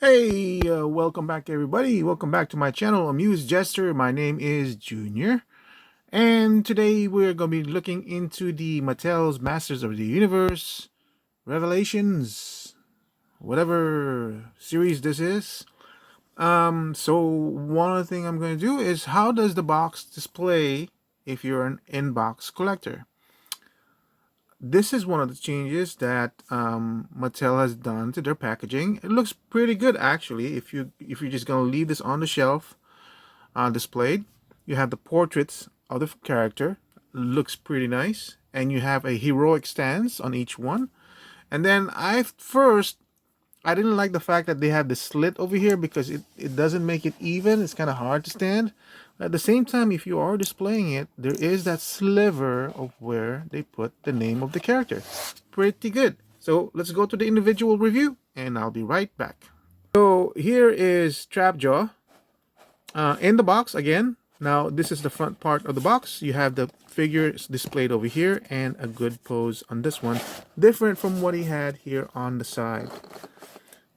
Hey, welcome back everybody. Welcome back to my channel, Amuse Jester. My name is Junior. And today we're going to be looking into the Mattel's Masters of the Universe Revelations, whatever series this is. So one other thing I'm going to do is how does the box display if you're an in-box collector? This is one of the changes that Mattel has done to their packaging. It looks pretty good actually. If you're just gonna leave this on the shelf, displayed, you have the portraits of the character. Looks pretty nice, and you have a heroic stance on each one. And then I didn't like the fact that they have the slit over here because it doesn't make it even. It's kind of hard to stand. At the same time, if you are displaying it, there is that sliver of where they put the name of the character. Pretty good. So let's go to the individual review, and I'll be right back. So here is Trapjaw in the box again. Now this is the front part of the box. You have the figures displayed over here and a good pose on this one. Different from what he had here on the side.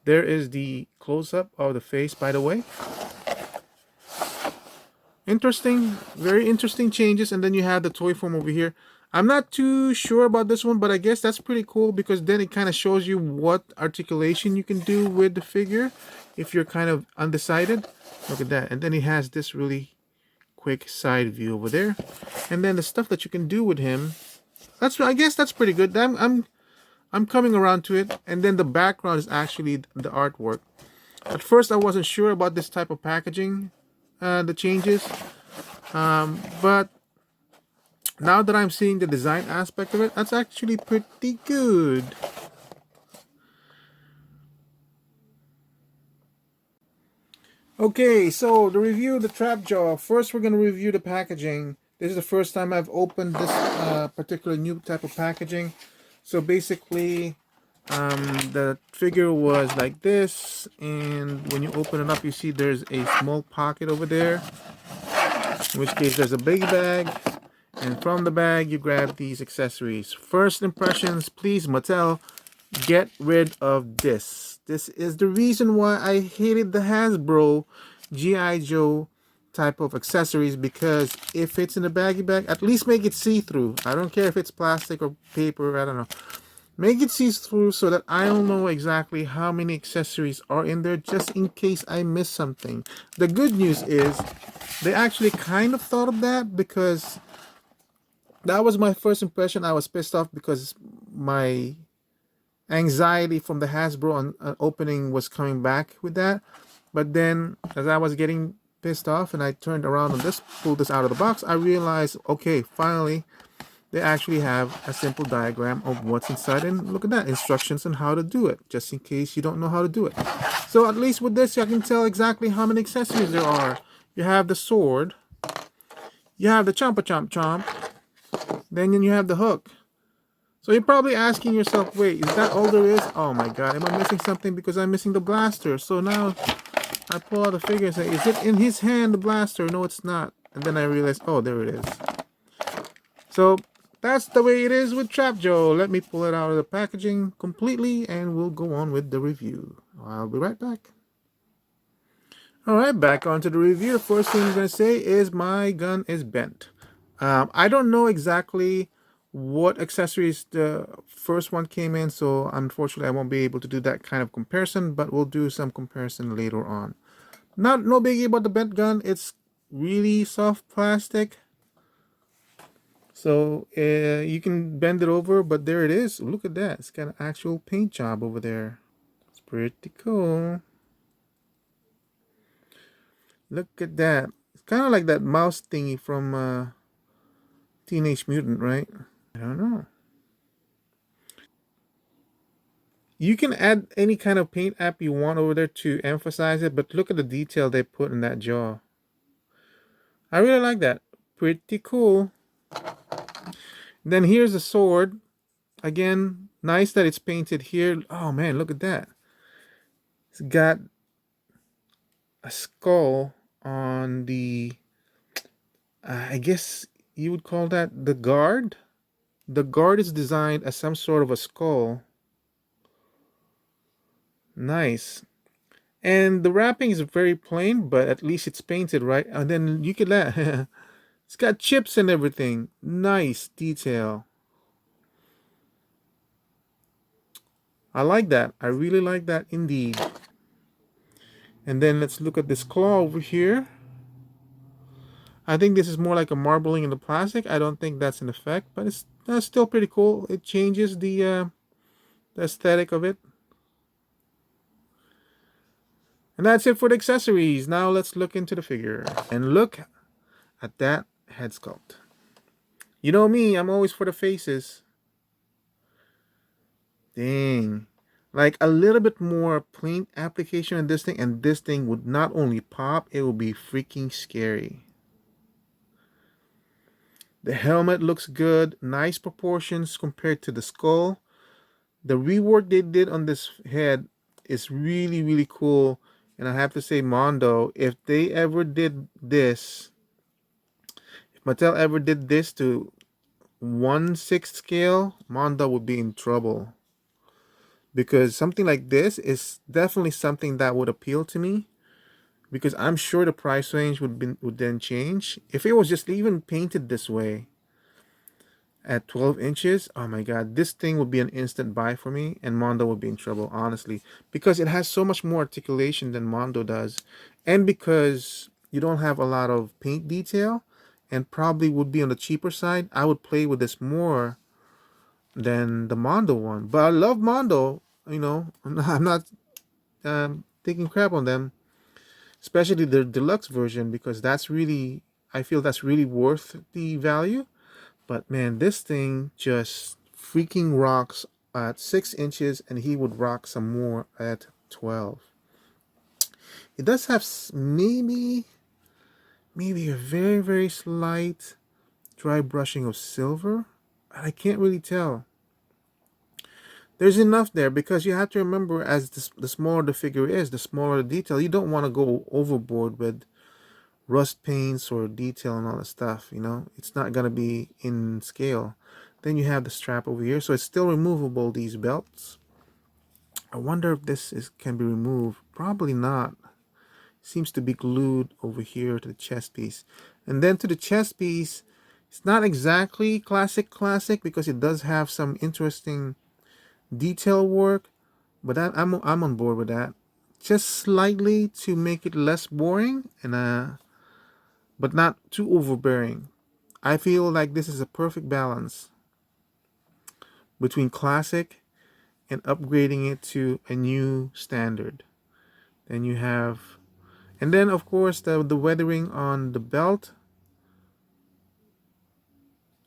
There is the close-up of the face, by the way. Interesting, very interesting changes. And then you have the toy form over here. I'm not too sure about this one, but I guess that's pretty cool because then it kind of shows you what articulation you can do with the figure if you're kind of undecided. Look at that. And then he has this really quick side view over there. And then the stuff that you can do with him, I guess that's pretty good. I'm coming around to it. And then the background is actually the artwork. At first I wasn't sure about this type of packaging, the changes, but now that I'm seeing the design aspect of it, that's actually pretty good. Okay, so the review of the Trapjaw. First we're going to review the packaging. This is the first time I've opened this particular new type of packaging. So basically the figure was like this, and when you open it up you see there's a small pocket over there, in which case there's a big bag, and from the bag you grab these accessories. First impressions, please Mattel, get rid of this. This is the reason why I hated the Hasbro G.I. Joe type of accessories, because if it's in a baggy bag, at least make it see-through. I don't care if it's plastic or paper, I don't know. Make it see-through so that I don't know exactly how many accessories are in there, just in case I miss something. The good news is they actually kind of thought of that, because that was my first impression. I was pissed off because my anxiety from the Hasbro opening was coming back with that. But then as I was getting pissed off and I turned around and pulled this out of the box, I realized, okay, finally they actually have a simple diagram of what's inside, and look at that, instructions on how to do it, just in case you don't know how to do it. So at least with this I can tell exactly how many accessories there are. You have the sword, you have the chompa chomp chomp, then you have the hook. So you're probably asking yourself, wait, is that all there is? Oh my god, am I missing something? Because I'm missing the blaster. So now I pull out the figure and say, is it in his hand, the blaster? No, it's not. And then I realize, oh, there it is. So that's the way it is with Trapjaw. Let me pull it out of the packaging completely and we'll go on with the review. I'll be right back. Alright, back onto the review. The first thing I'm going to say is my gun is bent. I don't know exactly what accessories the first one came in, so unfortunately I won't be able to do that kind of comparison, but we'll do some comparison later on. No biggie about the bent gun. It's really soft plastic, so you can bend it over, but there it is. Look at that, it's got an actual paint job over there. It's pretty cool. Look at that. It's kind of like that mouse thingy from Teenage Mutant, right? I don't know. You can add any kind of paint app you want over there to emphasize it, but look at the detail they put in that jaw. I really like that. Pretty cool. Then here's the sword. Again, nice that it's painted here. Oh man, look at that. It's got a skull on the, I guess you would call that the guard. The guard is designed as some sort of a skull. Nice. And the wrapping is very plain, but at least it's painted, right? And then you can let it's got chips and everything. Nice detail. I like that. I really like that indeed. And then let's look at this claw over here. I think this is more like a marbling in the plastic. I don't think that's an effect, but it's still pretty cool. It changes the aesthetic of it. And that's it for the accessories. Now let's look into the figure. And look at that head sculpt. You know me, I'm always for the faces. Dang. Like a little bit more paint application on this thing, and this thing would not only pop, it would be freaking scary. The helmet looks good, nice proportions compared to the skull. The rework they did on this head is really, really cool. And I have to say, Mondo, if they ever did this, if Mattel ever did this to 1/6 scale, Mondo would be in trouble. Because something like this is definitely something that would appeal to me. Because I'm sure the price range would then change. If it was just even painted this way, at 12 inches, oh my god, this thing would be an instant buy for me, and Mondo would be in trouble, honestly, because it has so much more articulation than Mondo does, and because you don't have a lot of paint detail, and probably would be on the cheaper side. I would play with this more than the Mondo one, but I love Mondo. You know, I'm not taking crap on them, especially the deluxe version, because that's really, I feel that's really worth the value. But man, this thing just freaking rocks at 6 inches, and he would rock some more at 12. It does have maybe a very, very slight dry brushing of silver. I can't really tell. There's enough there because you have to remember, as the smaller the figure is, the smaller the detail. You don't want to go overboard with rust paints or detail and all that stuff. You know, it's not gonna be in scale. Then you have the strap over here, so it's still removable, these belts. I wonder if this can be removed. Probably not. Seems to be glued over here to the chest piece. And then to the chest piece, it's not exactly classic because it does have some interesting detail work, but I'm on board with that. Just slightly to make it less boring, and but not too overbearing. I feel like this is a perfect balance between classic and upgrading it to a new standard. Then you have, and then of course the weathering on the belt.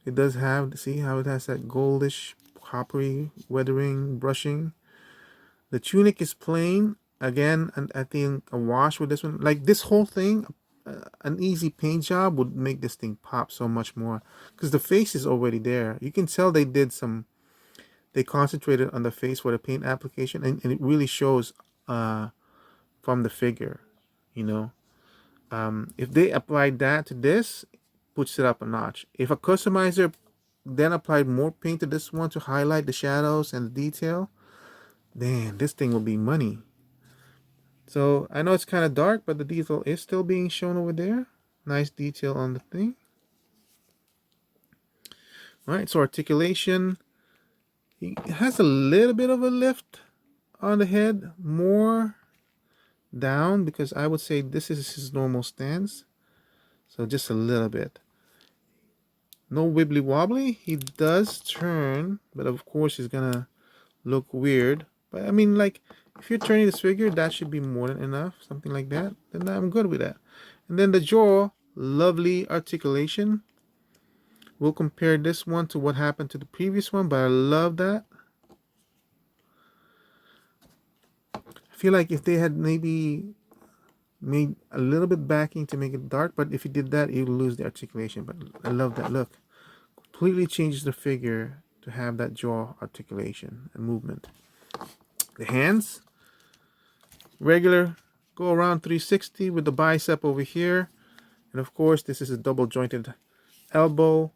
It does have, see how it has that goldish coppery weathering brushing. The tunic is plain again, and I think a wash with this one, like this whole thing, an easy paint job would make this thing pop so much more because the face is already there. You can tell they concentrated on the face for the paint application, and it really shows from the figure, you know. If they applied that to this, puts it up a notch. If a customizer then applied more paint to this one to highlight the shadows and the detail, man, this thing will be money. So I know it's kind of dark, but the detail is still being shown over there. Nice detail on the thing. All right, so articulation. It has a little bit of a lift on the head, more down, because I would say this is his normal stance. So just a little bit. No wibbly wobbly. He does turn, but of course he's gonna look weird. But I mean, like, if you're turning this figure, that should be more than enough. Something like that. Then I'm good with that. And then the jaw, lovely articulation. We'll compare this one to what happened to the previous one, but I love that. I feel like if they had maybe made a little bit backing to make it dark, but if you did that, you lose the articulation. But I love that look. Completely changes the figure to have that jaw articulation and movement. The hands, regular, go around 360 with the bicep over here. And of course, this is a double jointed elbow.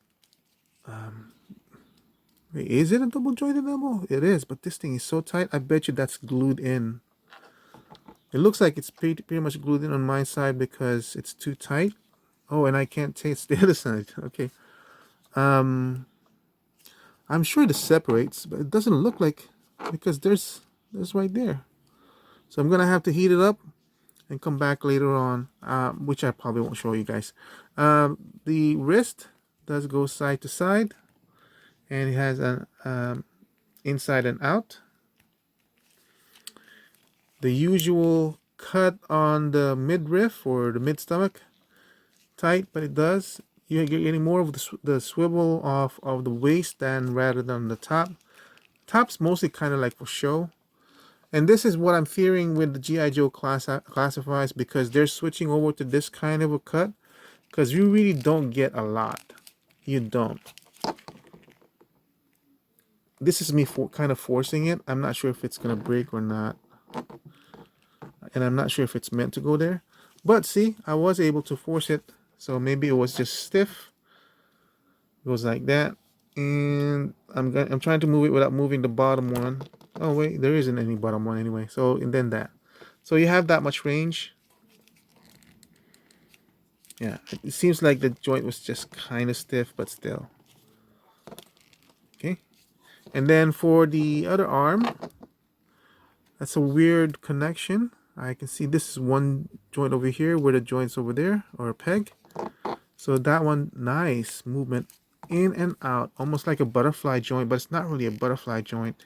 Wait, is it a double jointed elbow? It is, but this thing is so tight. I bet you that's glued in. It looks like it's pretty much glued in on my side because it's too tight. Oh, and I can't taste the other side. Okay. I'm sure this separates, but it doesn't look like, because there's right there. So I'm gonna have to heat it up and come back later on, which I probably won't show you guys. The wrist does go side to side, and it has an inside and out. The usual cut on the midriff or the mid stomach, tight, but it does. You're getting more of the swivel off of the waist than rather than the top. Top's mostly kind of like for show. And this is what I'm fearing with the G.I. Joe classifies, because they're switching over to this kind of a cut, because you really don't get a lot. You don't. This is me kind of forcing it. I'm not sure if it's going to break or not. And I'm not sure if it's meant to go there. But see, I was able to force it. So maybe it was just stiff. It goes like that. And I'm trying to move it without moving the bottom one. Oh wait, there isn't any bottom one anyway. So, and then that. So you have that much range. Yeah, it seems like the joint was just kind of stiff, but still. Okay. And then for the other arm, that's a weird connection. I can see this is one joint over here where the joint's over there, or a peg. So that one, nice movement in and out, almost like a butterfly joint, but it's not really a butterfly joint.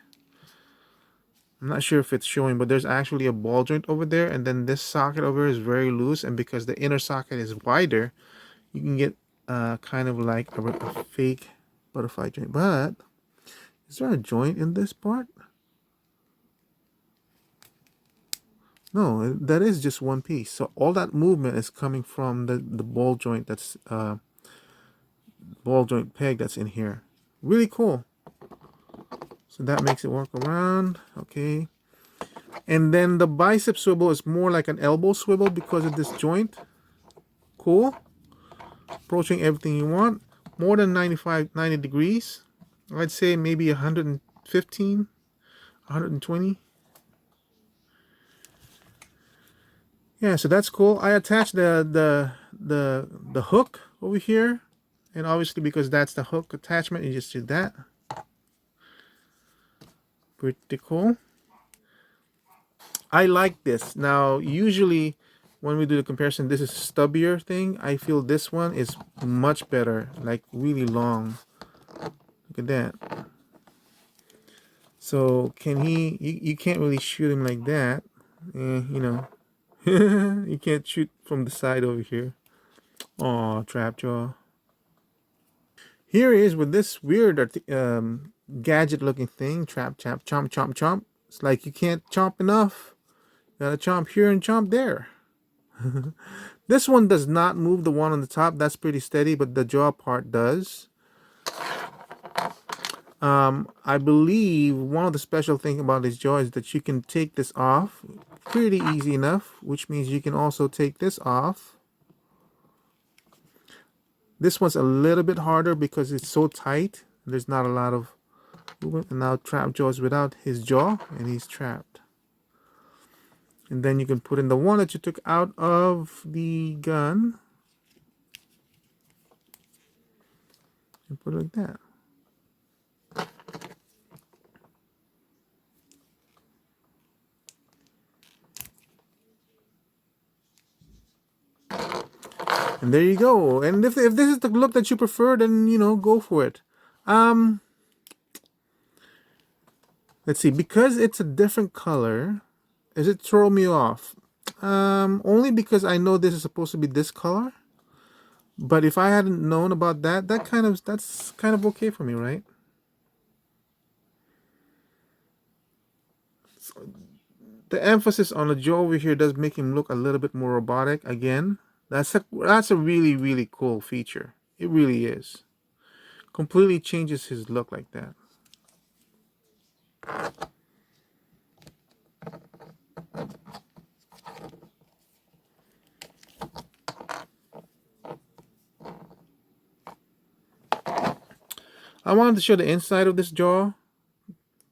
I'm not sure if it's showing, but there's actually a ball joint over there, and then this socket over here is very loose, and because the inner socket is wider, you can get kind of like a fake butterfly joint. But is there a joint in this part? No, that is just one piece. So all that movement is coming from the ball joint, that's ball joint peg that's in here. Really cool. So that makes it work around. Okay. And then the bicep swivel is more like an elbow swivel because of this joint. Cool. Approaching everything you want. More than 90 degrees. I'd say maybe 115, 120. Yeah, so that's cool. I attached the hook over here. And obviously because that's the hook attachment, you just do that. Pretty cool. I like this. Now, usually when we do the comparison, this is a stubbier thing. I feel this one is much better, like really long. Look at that. So can he, you can't really shoot him like that. You know, you can't shoot from the side over here. Oh, Trapjaw. Here he is with this weird gadget looking thing. Chomp, chomp, chomp. It's like you can't chomp enough. Gotta chomp here and chomp there. This one does not move, the one on the top. That's pretty steady, but the jaw part does. I believe one of the special things about this jaw is that you can take this off pretty easy enough, which means you can also take this off. This one's a little bit harder because it's so tight. There's not a lot of movement. And now Trapjaw is without his jaw, and he's trapped. And then you can put in the one that you took out of the gun. And put it like that. And there you go. And if this is the look that you prefer, then, you know, go for it. Let's see. Because it's a different color, does it throw me off? Only because I know this is supposed to be this color. But if I hadn't known about that, that's kind of okay for me, right? So the emphasis on the jaw over here does make him look a little bit more robotic again. That's a really, really cool feature. It really is. Completely changes his look like that. I wanted to show the inside of this jaw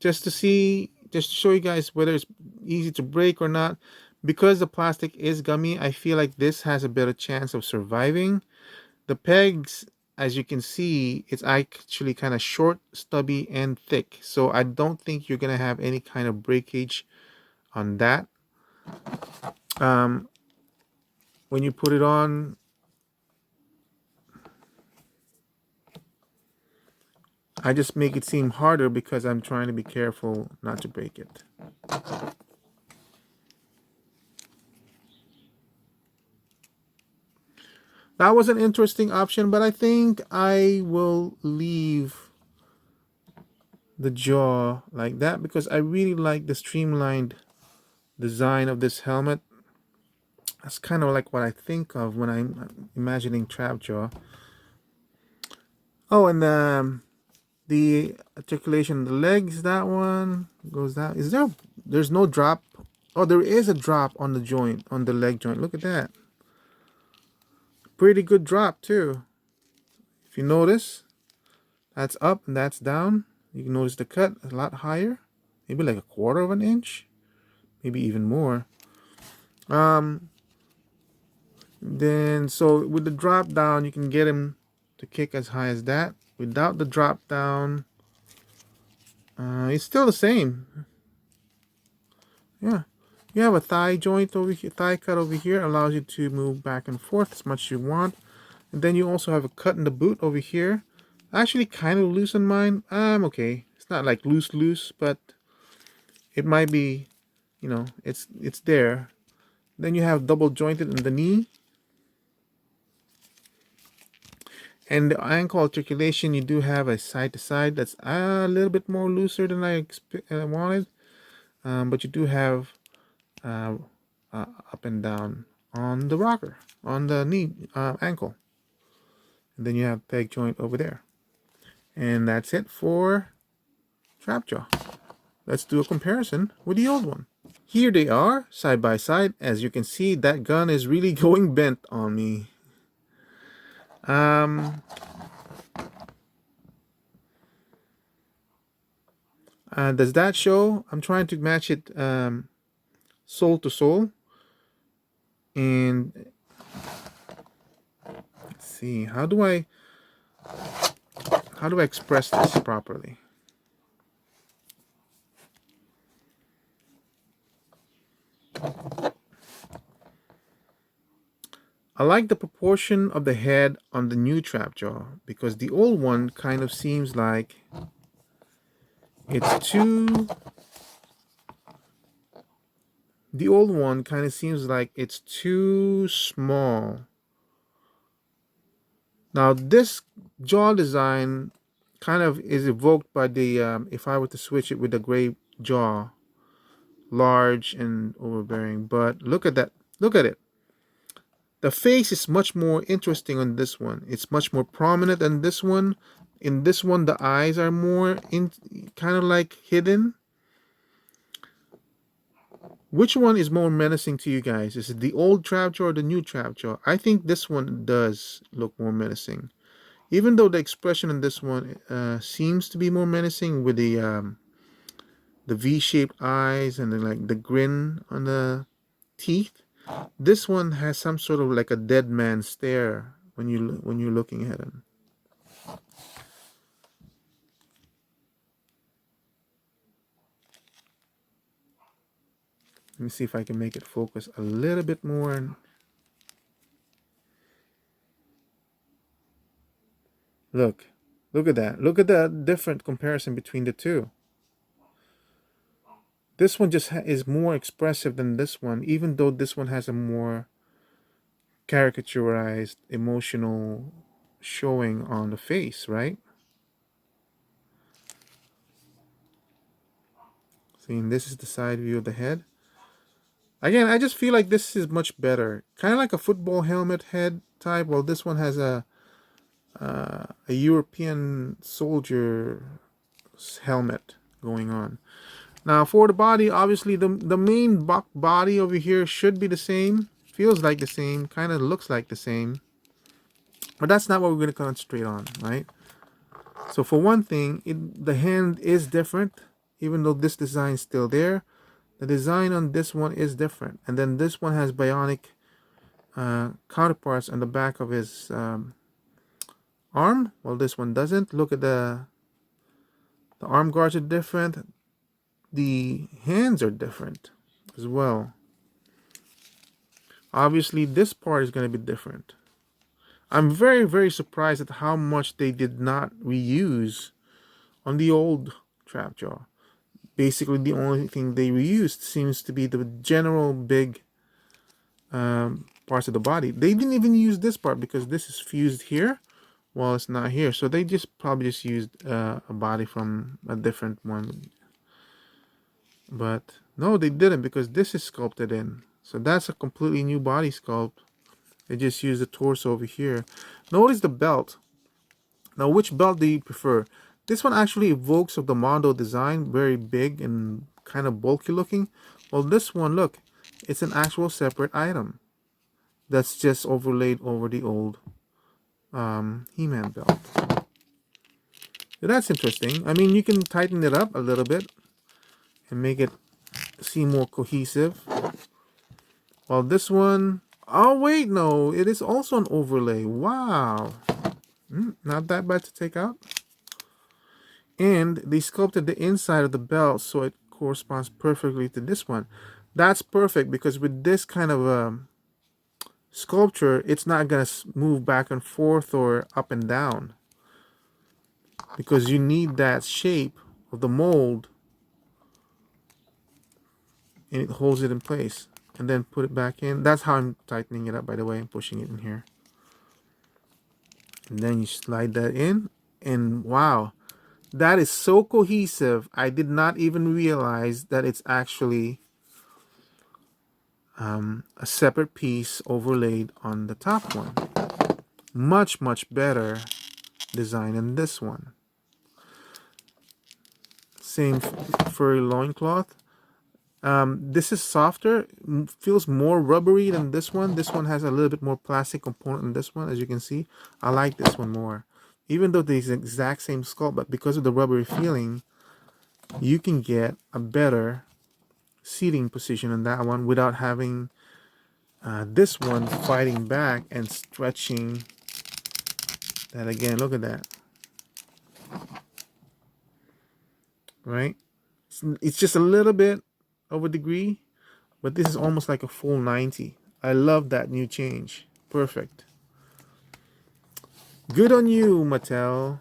just to show you guys whether it's easy to break or not. because the plastic is gummy, I feel like this has a better chance of surviving. The pegs, as you can see, it's actually kind of short, stubby, and thick. So I don't think you're going to have any kind of breakage on that. When you put it on, I just make it seem harder because I'm trying to be careful not to break it. That was an interesting option, but I think I will leave the jaw like that because I really like the streamlined design of this helmet. That's kind of like what I think of when I'm imagining Trapjaw. Oh, and the articulation of the legs, that one goes down. There's no drop? Oh, there is a drop on the joint, on the leg joint. Look at that. Pretty good drop too. If you notice, that's up and that's down. You can notice the cut a lot higher, maybe like a quarter of an inch, maybe even more. Then so with the drop down, you can get him to kick as high as that. Without the drop down, it's still the same. Yeah, you have a thigh joint over here, thigh cut over here, allows you to move back and forth as much as you want. And then you also have a cut in the boot over here. I actually kind of loosen mine. I'm okay. It's not like loose, but it might be, you know, it's there. Then you have double jointed in the knee. And the ankle articulation, you do have a side to side that's a little bit more looser than I wanted. But you do have up and down on the rocker, on the knee, ankle. And then you have peg joint over there. And that's it for Trapjaw. Let's do a comparison with the old one. Here they are, side by side. As you can see, that gun is really going bent on me. Does that show? I'm trying to match it sole to sole. And let's see, how do I express this properly? I like the proportion of the head on the new Trapjaw because the old one kind of seems like it's too... The old one kind of seems like it's too small. Now this jaw design kind of is evoked by the, if I were to switch it with the gray jaw, large and overbearing. But look at that. Look at it. The face is much more interesting on this one. It's much more prominent than this one. In this one, the eyes are more kind of like hidden. Which one is more menacing to you guys? Is it the old Trapjaw or the new Trapjaw? I think this one does look more menacing. Even though the expression in this one seems to be more menacing with the V-shaped eyes and the grin on the teeth, this one has some sort of like a dead man stare when you're looking at him. Let me see if I can make it focus a little bit more. Look at that. Look at the different comparison between the two. This one just is more expressive than this one, even though this one has a more caricaturized emotional showing on the face, right? See, this is the side view of the head. Again, I just feel like this is much better. Kind of like a football helmet head type. Well, this one has a European soldier helmet going on. Now, for the body, obviously, the main body over here should be the same. Feels like the same. Kind of looks like the same. But that's not what we're going to concentrate on, right? So for one thing, the hand is different, even though this design is still there. the design on this one is different. And then this one has bionic counterparts on the back of his arm. Well, this one doesn't. Look at the arm guards are different. The hands are different as well. Obviously, this part is going to be different. I'm very, very surprised at how much they did not reuse on the old Trapjaw. Basically, the only thing they reused seems to be the general big parts of the body. They didn't even use this part because this is fused here while it's not here. So they just probably just used a body from a different one. But no, they didn't, because this is sculpted in. So that's a completely new body sculpt. They just used the torso over here. Notice the belt. Now, which belt do you prefer? This one actually evokes of the Mondo design, very big and kind of bulky looking. Well, this one, look, it's an actual separate item that's just overlaid over the old He-Man belt. So that's interesting. I mean, you can tighten it up a little bit and make it seem more cohesive. While this one, oh wait, no, it is also an overlay. Wow. Not that bad to take out. And they sculpted the inside of the belt so it corresponds perfectly to this one. That's perfect, because with this kind of sculpture, it's not going to move back and forth or up and down, because you need that shape of the mold, and it holds it in place. And then put it back in. That's how I'm tightening it up, by the way. I'm pushing it in here. And then you slide that in. And wow, that is so cohesive. I did not even realize that it's actually a separate piece overlaid on the top one. Much, much better design than this one. Same furry loincloth. This is softer, feels more rubbery than this one. This one has a little bit more plastic component than this one, as you can see. I like this one more. Even though they're the exact same sculpt, but because of the rubbery feeling, you can get a better seating position on that one without having this one fighting back and stretching that again. Look at that. Right? It's just a little bit of a degree, but this is almost like a full 90. I love that new change. Perfect. Good on you, Mattel.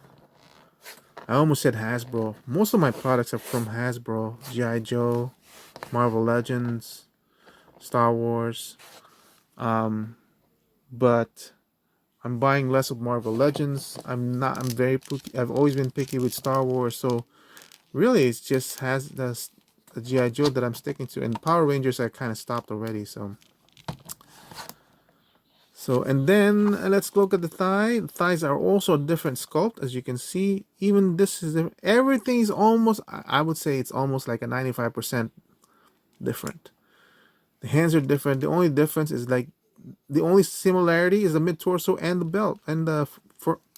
I almost said Hasbro. Most of my products are from Hasbro. G.I. Joe, Marvel Legends, Star Wars. But I'm buying less of Marvel Legends. I'm very picky. I've always been picky with Star Wars. So really, it's just has the G.I. Joe that I'm sticking to. And Power Rangers I kind of stopped already. So, and then let's look at the thigh. The thighs are also a different sculpt, as you can see. Even this is different. Everything is almost, I would say it's almost like a 95% different. The hands are different. The only difference is like, the only similarity is the mid-torso and the belt and the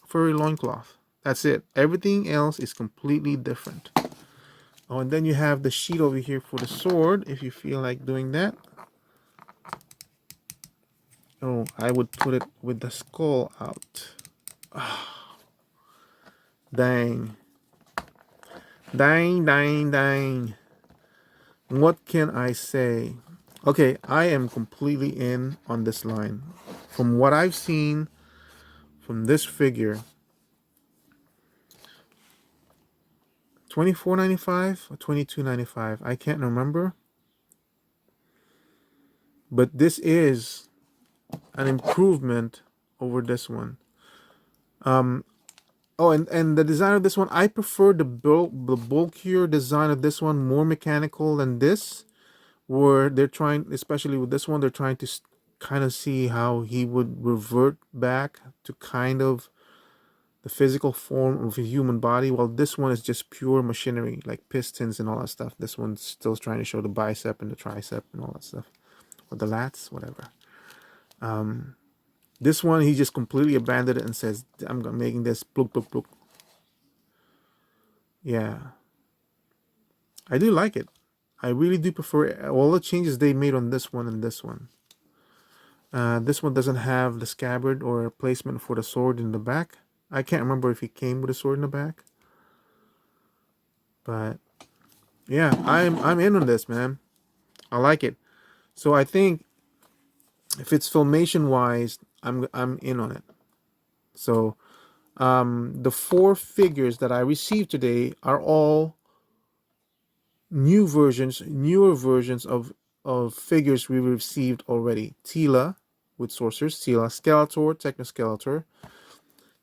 furry loincloth. That's it. Everything else is completely different. Oh, and then you have the sheet over here for the sword, if you feel like doing that. Oh, I would put it with the skull out. Oh, dang. Dang. What can I say? Okay, I am completely in on this line. From what I've seen from this figure, $24.95 or $22.95, I can't remember. But this is an improvement over this one. Oh, and the design of this one, I prefer the bulkier design of this one, more mechanical than this, where they're trying, especially with this one, they're trying to kind of see how he would revert back to kind of the physical form of a human body, while this one is just pure machinery, like pistons and all that stuff. This one's still trying to show the bicep and the tricep and all that stuff, or the lats, whatever. This one, he just completely abandoned it and says, I'm making this pluk, pluk, pluk. Yeah. I do like it. I really do prefer all the changes they made on this one and this one. This one doesn't have the scabbard or placement for the sword in the back. I can't remember if he came with a sword in the back. But yeah, I'm in on this, man. I like it. So I think if it's Filmation wise, I'm in on it. So the 4 figures that I received today are all newer versions of figures we received already. Tila with Sorcerers, Tila, Skeletor, Technoskeletor,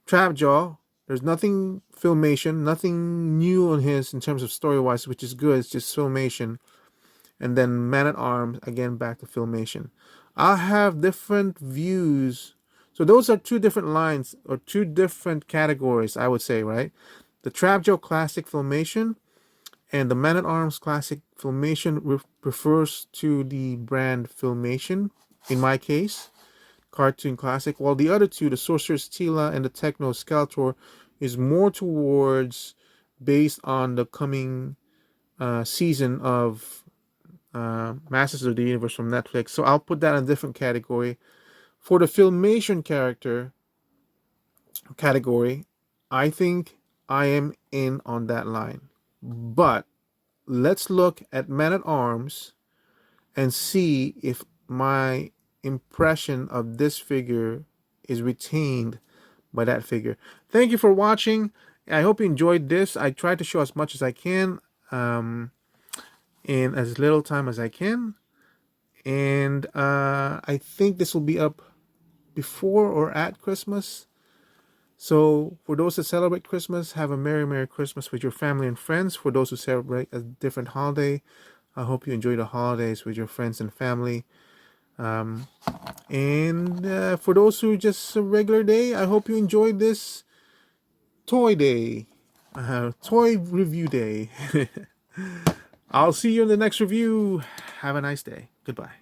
Trapjaw. There's nothing Filmation, nothing new on his in terms of story wise, which is good. It's just Filmation. And then Man at Arms, again back to Filmation. I'll have different views. So those are 2 different lines or 2 different categories, I would say, right? The Trapjaw Classic Filmation and the Man at Arms Classic Filmation refers to the brand Filmation, in my case, Cartoon Classic, while the other 2, the Sorcerer's Tila and the Techno Skeletor, is more towards based on the coming season of Masters of the Universe from Netflix. So I'll put that in a different category. For the Filmation category, I think I am in on that line. But let's look at Man at Arms and see if my impression of this figure is retained by that figure. Thank you for watching. I hope you enjoyed this. I tried to show as much as I can in as little time as I can. And I think this will be up before or at Christmas. So for those that celebrate Christmas, have a Merry Christmas with your family and friends. For those who celebrate a different holiday, I hope you enjoy the holidays with your friends and family. And for those who just a regular day, I hope you enjoyed this toy day, toy review day. I'll see you in the next review. Have a nice day. Goodbye.